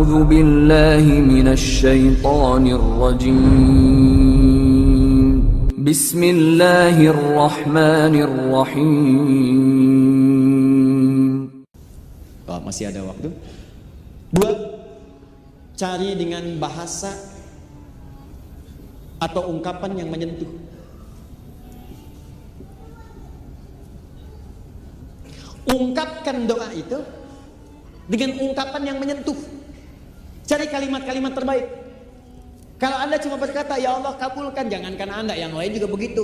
أعوذ بالله من الشيطان الرجيم بسم الله الرحمن الرحيم. Masih ada waktu. 2. Cari dengan bahasa atau ungkapan yang menyentuh. Ungkapkan doa itu dengan ungkapan yang menyentuh. Cari kalimat-kalimat terbaik. Kalau Anda cuma berkata, ya Allah kabulkan, jangankan Anda, yang lain juga begitu.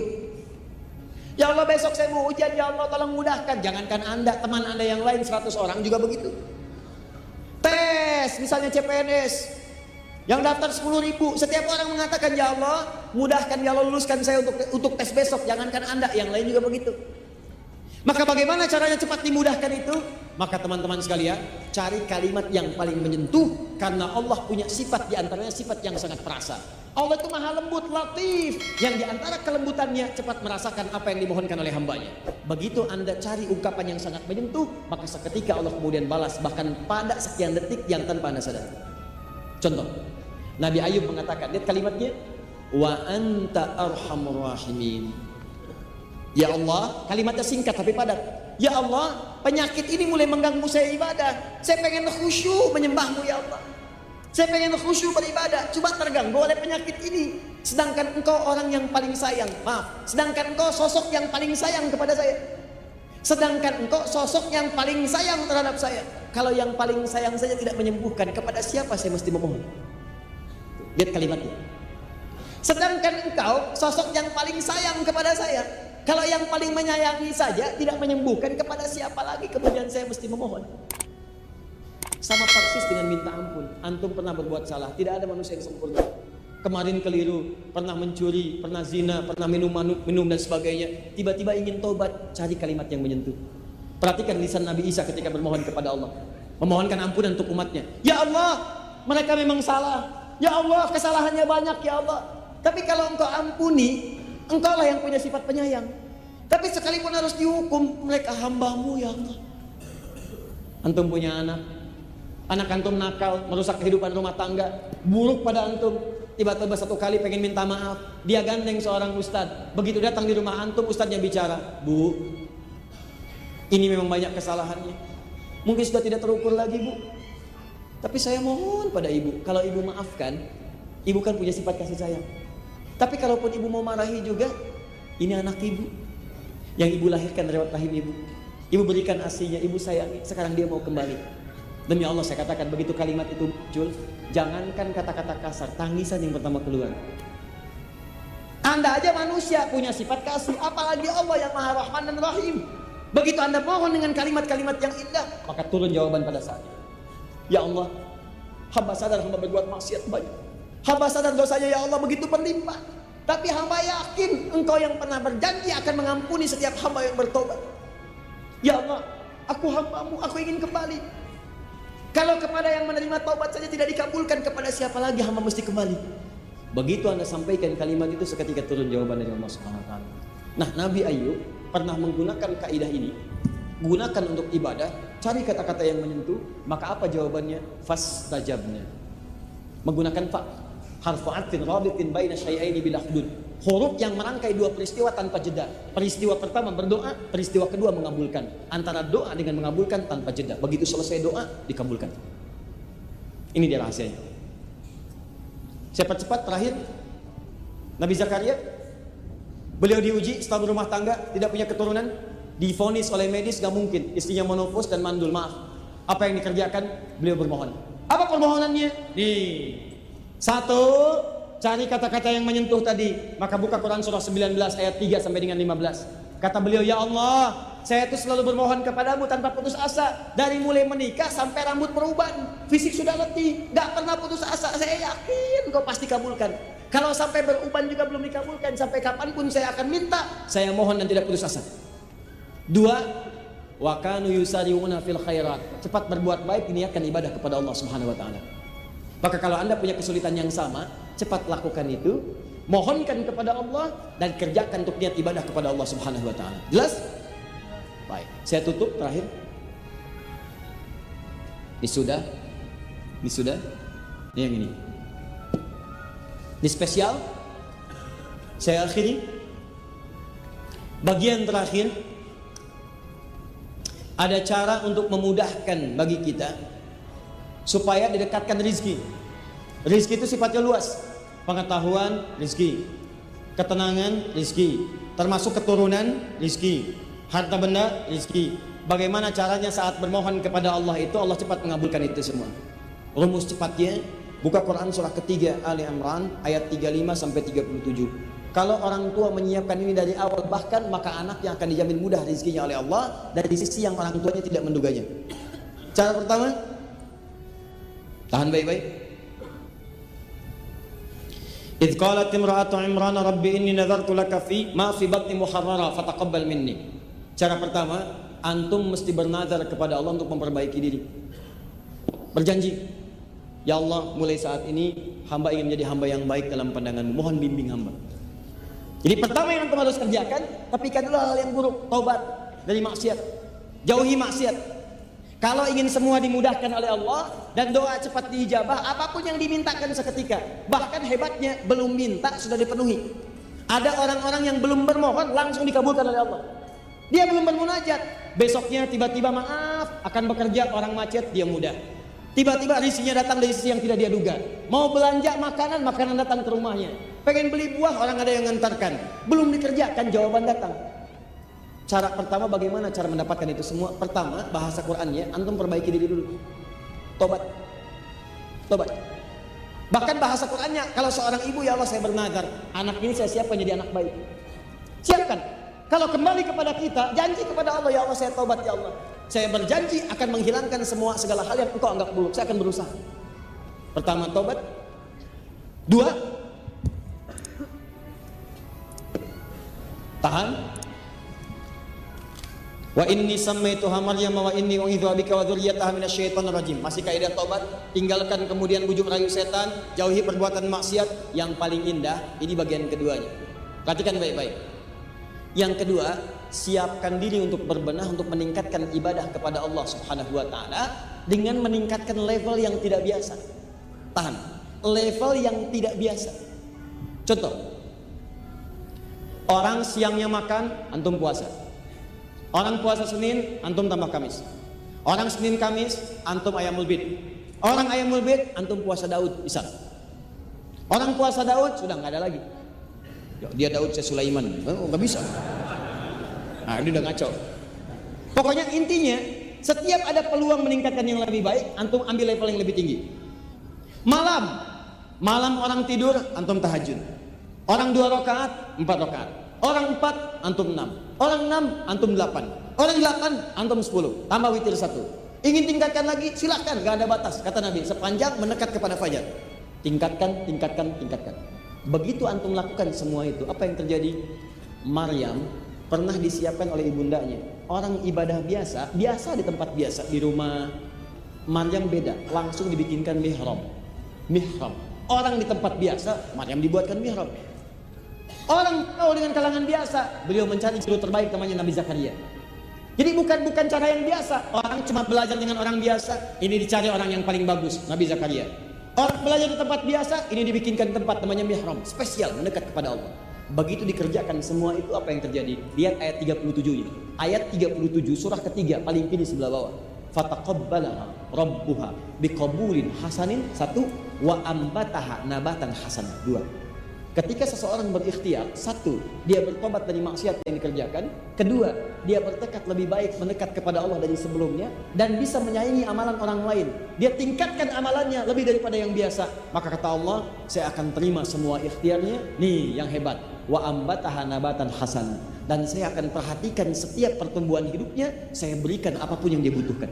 Ya Allah besok saya mau ujian, ya Allah tolong mudahkan, jangankan Anda, teman Anda yang lain 100 orang juga begitu. Tes, misalnya CPNS, yang daftar 10.000, setiap orang mengatakan, ya Allah mudahkan, ya Allah luluskan saya untuk tes besok, jangankan Anda, yang lain juga begitu. Maka bagaimana caranya cepat dimudahkan itu? Maka teman-teman sekalian, cari kalimat yang paling menyentuh, karena Allah punya sifat, diantaranya sifat yang sangat perasa. Allah itu maha lembut, latif, yang diantara kelembutannya cepat merasakan apa yang dimohonkan oleh hambanya. Begitu Anda cari ungkapan yang sangat menyentuh, maka seketika Allah kemudian balas, bahkan pada sekian detik yang tanpa Anda sadar. Contoh, Nabi Ayub mengatakan, lihat kalimatnya, wa anta arhamur rahimin. Ya Allah, kalimatnya singkat tapi padat. Ya Allah, penyakit ini mulai mengganggu saya ibadah. Saya pengen khusyuk menyembahmu ya Allah. Saya pengen khusyuk beribadah, cuma terganggu oleh penyakit ini. Sedangkan engkau orang yang paling sayang, maaf, sedangkan engkau sosok yang paling sayang kepada saya. Sedangkan engkau sosok yang paling sayang terhadap saya. Kalau yang paling sayang saja tidak menyembuhkan, kepada siapa saya mesti memohon? Lihat kalimatnya. Sedangkan engkau sosok yang paling sayang kepada saya. Kalau yang paling menyayangi saja tidak menyembuhkan, kepada siapa lagi kemudian saya mesti memohon? Sama persis dengan minta ampun. Antum pernah berbuat salah, tidak ada manusia yang sempurna. Kemarin keliru, pernah mencuri, pernah zina, pernah minum dan sebagainya. Tiba-tiba ingin taubat, cari kalimat yang menyentuh. Perhatikan lisan Nabi Isa ketika bermohon kepada Allah, memohonkan ampunan untuk umatnya. Ya Allah, mereka memang salah. Ya Allah, kesalahannya banyak ya Allah. Tapi kalau engkau ampuni, engkaulah yang punya sifat penyayang. Tapi sekalipun harus dihukum, mereka hambamu ya Allah. Antum punya anak antum nakal, merusak kehidupan rumah tangga, buruk pada antum. Tiba-tiba satu kali pengen minta maaf, dia gandeng seorang ustadz. Begitu datang di rumah antum, ustadznya bicara, Bu, ini memang banyak kesalahannya, mungkin sudah tidak terukur lagi Bu, tapi saya mohon pada ibu, kalau ibu maafkan, ibu kan punya sifat kasih sayang. Tapi kalaupun ibu mau marahi juga, ini anak ibu yang ibu lahirkan lewat rahim ibu. Ibu berikan asinya, ibu sayangi, sekarang dia mau kembali. Demi Allah saya katakan, begitu kalimat itu muncul, jangankan kata-kata kasar, tangisan yang pertama keluar. Anda aja manusia punya sifat kasih, apalagi Allah yang Maha Rahman dan Rahim. Begitu Anda mohon dengan kalimat-kalimat yang indah, maka turun jawaban pada saat itu. Ya Allah, hamba sadar hamba berbuat maksiat banyak. Hamba sadar dosanya ya Allah begitu berlimpah. Tapi hamba yakin engkau yang pernah berjanji akan mengampuni setiap hamba yang bertobat. Ya Allah, aku hambamu, aku ingin kembali. Kalau kepada yang menerima taubat saja tidak dikabulkan, kepada siapa lagi hamba mesti kembali? Begitu Anda sampaikan kalimat itu, seketika turun jawaban dari Allah Subhanahu wa taala. Nah, Nabi Ayub pernah menggunakan kaidah ini. Gunakan untuk ibadah, cari kata-kata yang menyentuh, maka apa jawabannya? Fastajabna. Menggunakan fa, harfu atfin rabitin baina syai'aini bila hudud. Huruf yang merangkai dua peristiwa tanpa jeda. Peristiwa pertama berdoa, peristiwa kedua mengabulkan. Antara doa dengan mengabulkan tanpa jeda. Begitu selesai doa, dikabulkan. Ini dia rahasianya. Cepat-cepat terakhir, Nabi Zakaria, beliau diuji setelah berumah tangga, tidak punya keturunan, divonis oleh medis gak mungkin, istrinya monofos dan mandul. Maaf, apa yang dikerjakan? Beliau bermohon. Apa permohonannya? Satu, cari kata-kata yang menyentuh tadi. Maka buka Quran surah 19 ayat 3 sampai dengan 15. Kata beliau, ya Allah, saya itu selalu bermohon kepadamu tanpa putus asa. Dari mulai menikah sampai rambut beruban, fisik sudah letih, gak pernah putus asa. Saya yakin kau pasti kabulkan. Kalau sampai beruban juga belum dikabulkan, sampai kapanpun saya akan minta, saya mohon dan tidak putus asa. Dua, wa kanu yusari'una fil khairat. Cepat berbuat baik, diniatkan ibadah kepada Allah Subhanahu wa taala. Maka kalau Anda punya kesulitan yang sama, cepat lakukan itu, mohonkan kepada Allah dan kerjakan untuk niat ibadah kepada Allah Subhanahu wa taala. Jelas? Baik, saya tutup terakhir. Ini sudah Ini sudah. Ini yang ini. Ini spesial. Saya akhiri. Bagian terakhir, ada cara untuk memudahkan bagi kita supaya didekatkan rizki. Rizki itu sifatnya luas. Pengetahuan, rizki. Ketenangan, rizki. Termasuk keturunan, rizki. Harta benda, rizki. Bagaimana caranya saat bermohon kepada Allah itu, Allah cepat mengabulkan itu semua. Rumus cepatnya, buka Quran surah ketiga Ali Imran ayat 35 sampai 37. Kalau orang tua menyiapkan ini dari awal, bahkan maka anak yang akan dijamin mudah rezekinya oleh Allah dari sisi yang orang tuanya tidak menduganya. Cara pertama, tahan baik-baik. Idz qalat imra'atu Imran rabbi inni nadartu laka fi ma fi batni muharrara fataqabbal minni. Cara pertama, antum mesti bernazar kepada Allah untuk memperbaiki diri. Berjanji, ya Allah, mulai saat ini hamba ingin menjadi hamba yang baik dalam pandangan-Mu. Mohon bimbing hamba. Jadi pertama yang antum harus kerjakan, tapikan dulu hal yang buruk, taubat dari maksiat, jauhi maksiat. Kalau ingin semua dimudahkan oleh Allah dan doa cepat diijabah, apapun yang dimintakan seketika. Bahkan hebatnya, belum minta sudah dipenuhi. Ada orang-orang yang belum bermohon langsung dikabulkan oleh Allah. Dia belum bermunajat, besoknya tiba-tiba maaf akan bekerja, orang macet, dia mudah. Tiba-tiba rezekinya datang dari sisi yang tidak dia duga. Mau belanja makanan, makanan datang ke rumahnya. Pengen beli buah, orang ada yang ngantarkan. Belum dikerjakan, jawaban datang. Cara pertama, bagaimana cara mendapatkan itu semua? Pertama, bahasa Qur'annya, antum perbaiki diri dulu. Tobat. Tobat. Bahkan bahasa Qur'annya, kalau seorang ibu, ya Allah saya bernazar, anak ini saya siapkan jadi anak baik. Siapkan. Kalau kembali kepada kita, janji kepada Allah, ya Allah saya tobat ya Allah. Saya berjanji akan menghilangkan semua segala hal yang engkau anggap buruk. Saya akan berusaha. Pertama, tobat. Dua, tahan. Wa inni sammaituha Maryam wa inni u'idzuha bika wa dzurriyyataha minasyaitonir rajim. Masih kaidah tobat, tinggalkan kemudian bujuk rayu setan, jauhi perbuatan maksiat. Yang paling indah, ini bagian keduanya. Perhatikan baik-baik. Yang kedua, siapkan diri untuk berbenah, untuk meningkatkan ibadah kepada Allah Subhanahu wa taala dengan meningkatkan level yang tidak biasa. Tahan. Level yang tidak biasa. Contoh. Orang siangnya makan, antum puasa. Orang puasa Senin, antum tambah Kamis. Orang Senin Kamis, antum ayamul bid. Orang ayamul bid, antum puasa Daud, bisa. Orang puasa Daud sudah nggak ada lagi. Dia Daud, saya Sulaiman. Oh, nggak bisa. Nah, ini udah ngaco. Pokoknya intinya, setiap ada peluang meningkatkan yang lebih baik, antum ambil level yang lebih tinggi. Malam orang tidur, antum tahajud. Orang 2 rakaat, 4 rakaat. Orang 4, antum 6. Orang 6, antum 8. Orang 8, antum 10. Tambah witir 1. Ingin tingkatkan lagi, silahkan, gak ada batas. Kata Nabi, sepanjang mendekat kepada fajar. Tingkatkan, tingkatkan, tingkatkan. Begitu antum lakukan semua itu, apa yang terjadi? Maryam pernah disiapkan oleh ibundanya. Orang ibadah biasa di tempat biasa, di rumah. Maryam beda, langsung dibikinkan mihrab. Mihrab. Orang di tempat biasa, Maryam dibuatkan mihrab. Orang tahu dengan kalangan biasa, beliau mencari guru terbaik namanya Nabi Zakaria. Jadi bukan cara yang biasa. Orang cuma belajar dengan orang biasa, ini dicari orang yang paling bagus, Nabi Zakaria. Orang belajar di tempat biasa, ini dibikinkan tempat namanya mihrab, spesial mendekat kepada Allah. Begitu dikerjakan semua itu, apa yang terjadi? Lihat ayat 37 ini. Ayat 37 surah ketiga paling kiri sebelah bawah. Fataqabbalaha rabbuha biqabulin hasanin, 1, wa ambataha nabatan hasan, 2. Ketika seseorang berikhtiar, 1, dia bertobat dari maksiat yang dikerjakan. 2, dia bertekad lebih baik mendekat kepada Allah dari sebelumnya dan bisa menyaingi amalan orang lain. Dia tingkatkan amalannya lebih daripada yang biasa. Maka kata Allah, saya akan terima semua ikhtiarnya. Nih yang hebat. Wa ambataha nabatan hasan. Dan saya akan perhatikan setiap pertumbuhan hidupnya. Saya berikan apapun yang dia butuhkan.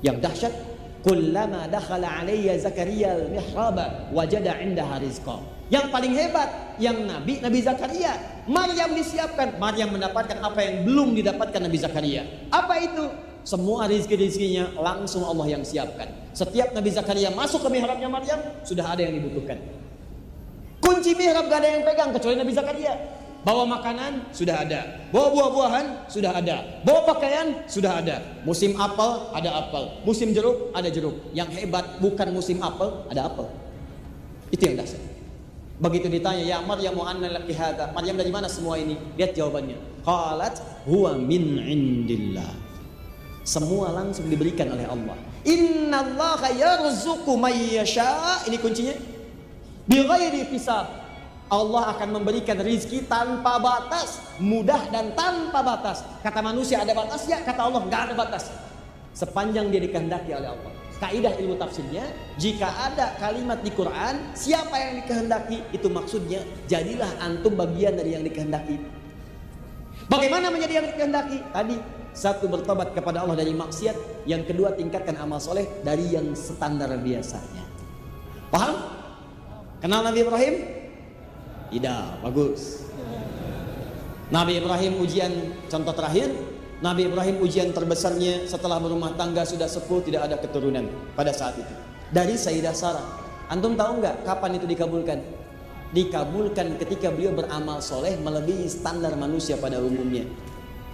Yang dahsyat, kullama dakhala alayya Zakaria al-mihraba wajada 'indaha rizqa. Yang paling hebat, yang Nabi Zakaria. Maryam disiapkan, Maryam mendapatkan apa yang belum didapatkan Nabi Zakaria. Apa itu? Semua rizki-rizkinya langsung Allah yang siapkan. Setiap Nabi Zakaria masuk ke mihrabnya Maryam, sudah ada yang dibutuhkan. Kunci mihrab gak ada yang pegang kecuali Nabi Zakaria. Bawa makanan sudah ada, bawa buah-buahan sudah ada, bawa pakaian sudah ada. Musim apel ada apel, musim jeruk ada jeruk. Yang hebat bukan musim apel, ada apel. Itu yang dasar. Begitu ditanya, ya Maryam anna laki hadza, Maryam dari mana semua ini? Lihat jawabannya. Qalat huwa min indillah. Semua langsung diberikan oleh Allah. Innallaha yarzuqu may yasha. Ini kuncinya. Bighairi hisab. Allah akan memberikan rizki tanpa batas, mudah dan tanpa batas. Kata manusia ada batasnya, kata Allah nggak ada batas. Sepanjang dia dikehendaki oleh Allah. Kaidah ilmu tafsirnya, jika ada kalimat di Quran, siapa yang dikehendaki, itu maksudnya jadilah antum bagian dari yang dikehendaki. Bagaimana menjadi yang dikehendaki? Tadi, satu, bertobat kepada Allah dari maksiat. Yang kedua, tingkatkan amal soleh dari yang standar biasanya. Paham? Kenal Nabi Ibrahim? Tidak, bagus. Nabi Ibrahim ujian contoh terakhir. Nabi Ibrahim ujian terbesarnya setelah berumah tangga sudah sepuh, tidak ada keturunan pada saat itu. Dari Sayyidah Sarah. Antum tahu nggak kapan itu dikabulkan? Dikabulkan ketika beliau beramal soleh melebihi standar manusia pada umumnya.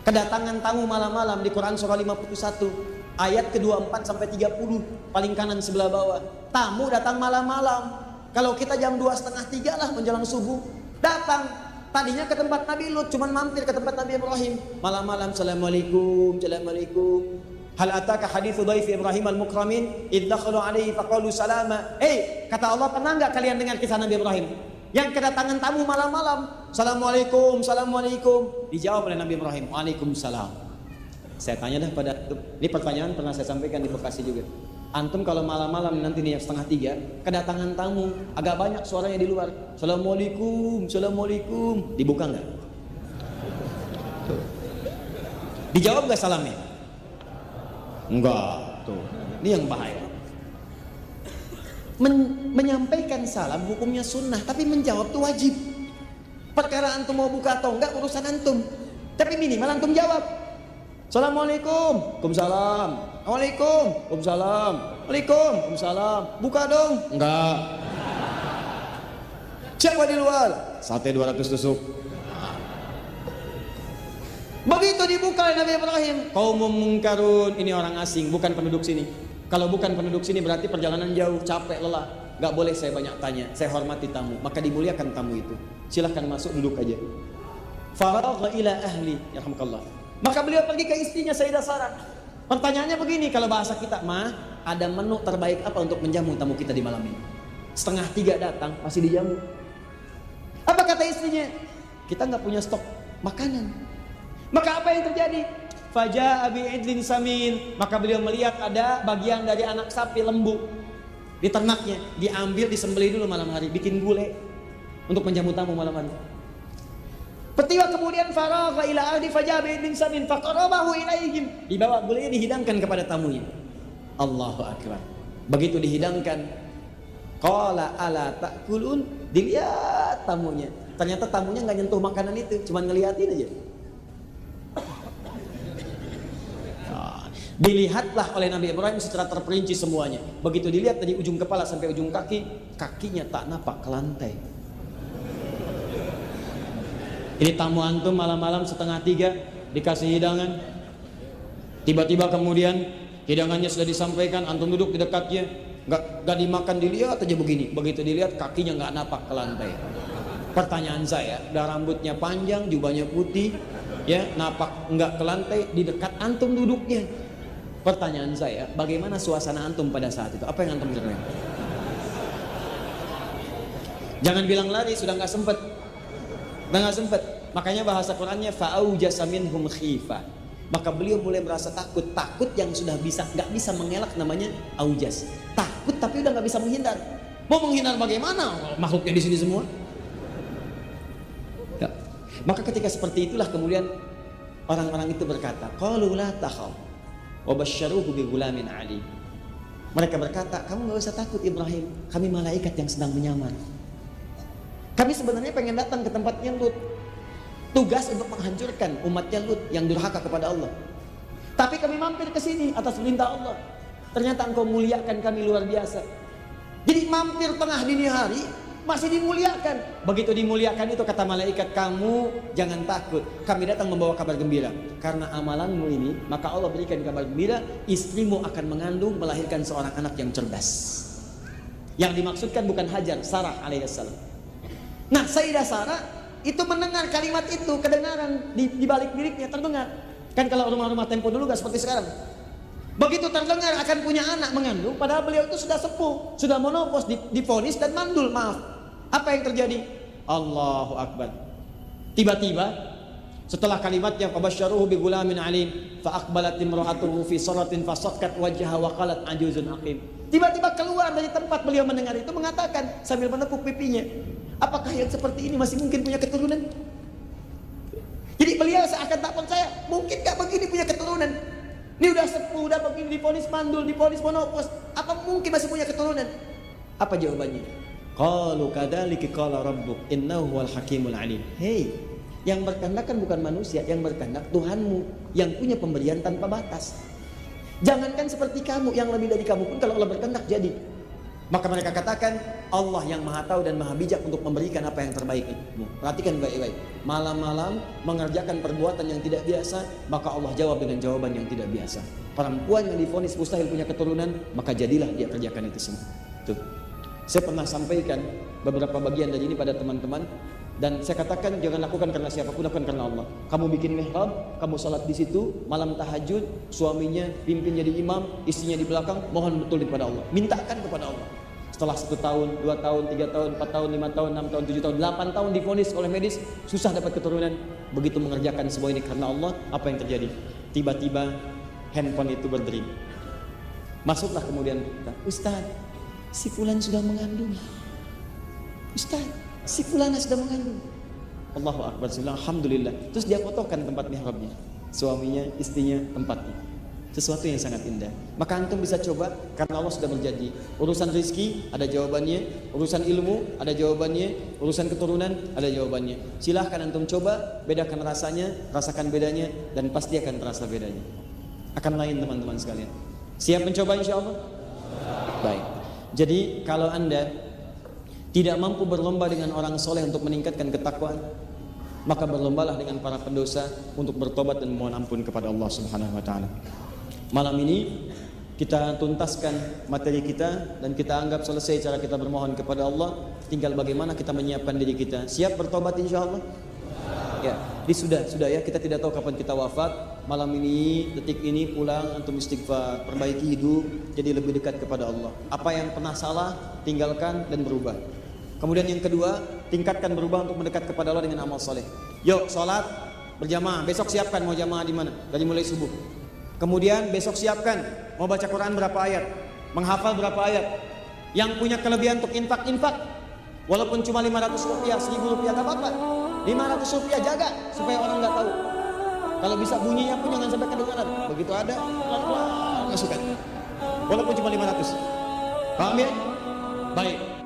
Kedatangan tamu malam-malam di Quran surah 51 ayat ke-24 sampai 30 paling kanan sebelah bawah. Tamu datang malam-malam. Kalau kita jam 2:30 lah menjelang subuh datang. Tadinya ke tempat Nabi Lut, cuman mampir ke tempat Nabi Ibrahim. Malam-malam, assalamualaikum, assalamualaikum. Hal ataka hadithu dhaifi Ibrahim al-mukramin idh dakhalu alaihi faqalu salama. Kata Allah, pernah enggak kalian dengar kisah Nabi Ibrahim yang kedatangan tamu malam-malam? Assalamualaikum, assalamualaikum. Dijawab oleh Nabi Ibrahim, waalaikumsalam. Saya tanya dah pada ini pertanyaan pernah saya sampaikan di Bekasi juga. Antum kalau malam-malam nanti nih 2:30 kedatangan tamu, agak banyak suaranya di luar. Assalamualaikum, assalamualaikum. Dibuka nggak? Dijawab nggak salamnya? Enggak. Tuh, ini yang bahaya. Menyampaikan salam hukumnya sunnah, tapi menjawab tuh wajib. Perkara antum mau buka atau enggak urusan antum, tapi minimal antum jawab. Assalamualaikum, waalaikumsalam. Waalaikumsalam. Waalaikumsalam. Buka dong. Enggak. Siapa di luar? Sate 200 tusuk. Begitu dibuka oleh Nabi Ibrahim, qaumum munkarun, ini orang asing, bukan penduduk sini. Kalau bukan penduduk sini berarti perjalanan jauh, capek, lelah. Enggak boleh saya banyak tanya, saya hormati tamu. Maka dimuliakan tamu itu. Silahkan masuk, duduk aja. Faragha ila ahli, yarhamukallah. Maka beliau pergi ke istrinya Sayyidah Sarah. Pertanyaannya begini, kalau bahasa kita, "Ma, ada menu terbaik apa untuk menjamu tamu kita di malam ini?" 2:30 datang, masih dijamu. Apa kata istrinya? Kita nggak punya stok makanan. Maka apa yang terjadi? Faja'a bi'idlin samin. Maka beliau melihat ada bagian dari anak sapi lembu di ternaknya, diambil, disembelih dulu malam hari, bikin gulai untuk menjamu tamu malam hari. Petiwa kemudian faragha ila ahli fajabi bin samin faqarabahu ilaihim. Dibawa gulanya, dihidangkan kepada tamunya. Allahu akbar. Begitu dihidangkan, qala ala ta'kulun, dilihat tamunya. Ternyata tamunya enggak nyentuh makanan itu, cuma ngeliatin aja. Dilihatlah oleh Nabi Ibrahim secara terperinci semuanya. Begitu dilihat dari ujung kepala sampai ujung kaki, kakinya tak napak ke lantai. Ini tamu antum malam-malam 2:30 dikasih hidangan. Tiba-tiba kemudian hidangannya sudah disampaikan, antum duduk di dekatnya, nggak dimakan, dilihat aja begini. Begitu dilihat kakinya nggak napak ke lantai. Pertanyaan saya, udah rambutnya panjang, jubahnya putih, ya napak nggak ke lantai, di dekat antum duduknya. Pertanyaan saya, bagaimana suasana antum pada saat itu? Apa yang antum dengar? Jangan bilang lari, sudah nggak sempet. Nggak sempet. Makanya bahasa Qurannya fa'aujasa minhum khifa. Maka beliau mulai merasa takut. Takut yang sudah nggak bisa mengelak, namanya aujas. Takut tapi udah nggak bisa menghindar. Mau menghindar bagaimana? Makhluknya di sini semua. Ya. Maka ketika seperti itulah kemudian orang-orang itu berkata, qalu la takhaf wa basyaruhu bi ghulamin alim. Mereka berkata, kamu nggak usah takut Ibrahim, kami malaikat yang sedang menyamar. Kami sebenarnya pengen datang ke tempatnya Lut, tugas untuk menghancurkan umatnya Lut yang durhaka kepada Allah. Tapi kami mampir ke sini atas perintah Allah. Ternyata engkau muliakan kami luar biasa. Jadi mampir tengah dini hari, masih dimuliakan. Begitu dimuliakan itu kata malaikat, kamu jangan takut, kami datang membawa kabar gembira. Karena amalanmu ini, maka Allah berikan kabar gembira, istrimu akan mengandung, melahirkan seorang anak yang cerdas. Yang dimaksudkan bukan Hajar, Sarah alaihissalam. Nah, Sayyidah Sarah itu mendengar kalimat itu, kedengaran di balik biliknya terdengar. Kan kalau rumah-rumah tempo dulu gak seperti sekarang. Begitu terdengar akan punya anak mengandung, padahal beliau itu sudah sepuh, sudah menopause, divonis dan mandul, maaf. Apa yang terjadi? Allahu Akbar. Tiba-tiba setelah kalimatnya fabasyaruhu bi gulamin alim fa aqbalat imra'atuhu fi salatin fasakkat wajhaha wa qalat ajuzun aqim. Tiba-tiba keluar dari tempat beliau mendengar itu mengatakan sambil menepuk pipinya, apakah yang seperti ini masih mungkin punya keturunan? Jadi beliau seakan tak percaya, mungkin gak begini punya keturunan? Ini udah sepuh, udah begini, divonis mandul, divonis monopause, apa mungkin masih punya keturunan? Apa jawabannya? Qalu kadzalika qala rabbuk innahu huwal hakimul alim. Hei, yang berkehendak kan bukan manusia, yang berkehendak Tuhanmu yang punya pemberian tanpa batas. Jangankan seperti kamu, yang lebih dari kamu pun kalau Allah berkehendak jadi. Maka mereka katakan Allah yang maha tahu dan maha bijak untuk memberikan apa yang terbaik itu. Perhatikan baik-baik. Malam-malam mengerjakan perbuatan yang tidak biasa, maka Allah jawab dengan jawaban yang tidak biasa. Perempuan yang divonis mustahil punya keturunan, maka jadilah dia kerjakan itu semua. Tuh. Saya pernah sampaikan beberapa bagian dari ini pada teman-teman, dan saya katakan jangan lakukan karena siapapun, lakukan karena Allah. Kamu bikin mihrab, kamu salat di situ, malam tahajud, suaminya pimpin jadi imam, istrinya di belakang, mohon betul kepada Allah. Mintakan kepada Allah. Setelah 1 tahun, 2 tahun, 3 tahun, 4 tahun, 5 tahun, 6 tahun, 7 tahun, 8 tahun divonis oleh medis, susah dapat keturunan. Begitu mengerjakan semua ini karena Allah, apa yang terjadi? Tiba-tiba handphone itu berdering. Masuklah kemudian kita, Ustaz, si fulan sudah mengandung. Ustaz, si fulana sudah mengandung. Allahu Akbar, alhamdulillah. Terus dia fotokan tempat mihrabnya, suaminya, istrinya, tempatnya. Sesuatu yang sangat indah. Maka antum bisa coba, karena Allah sudah berjanji. Urusan rizki ada jawabannya, urusan ilmu ada jawabannya, urusan keturunan ada jawabannya. Silahkan antum coba, bedakan rasanya, rasakan bedanya, dan pasti akan terasa bedanya. Akan lain teman-teman sekalian. Siap mencoba insya Allah? Baik. Jadi kalau anda tidak mampu berlomba dengan orang soleh untuk meningkatkan ketakwaan, maka berlombalah dengan para pendosa untuk bertobat dan mohon ampun kepada Allah Subhanahu wa taala. Malam ini kita tuntaskan materi kita dan kita anggap selesai cara kita bermohon kepada Allah. Tinggal bagaimana kita menyiapkan diri kita. Siap bertobat insyaallah? Ya, ini sudah ya, kita tidak tahu kapan kita wafat. Malam ini, detik ini pulang, antum istighfar, perbaiki hidup, jadi lebih dekat kepada Allah. Apa yang pernah salah, tinggalkan dan berubah. Kemudian yang kedua, tingkatkan berubah untuk mendekat kepada Allah dengan amal soleh. Yuk, sholat berjamaah. Besok siapkan mau jamaah di mana? Dari mulai subuh. Kemudian besok siapkan mau baca Quran berapa ayat, menghafal berapa ayat. Yang punya kelebihan untuk infak, walaupun cuma 500 rupiah, 1000 rupiah gak apa-apa. 500 rupiah jaga supaya orang gak tahu. Kalau bisa bunyinya pun jangan sampai kedengaran. Begitu ada, pelan-pelan masukkan. Walaupun cuma 500. Paham ya? Baik.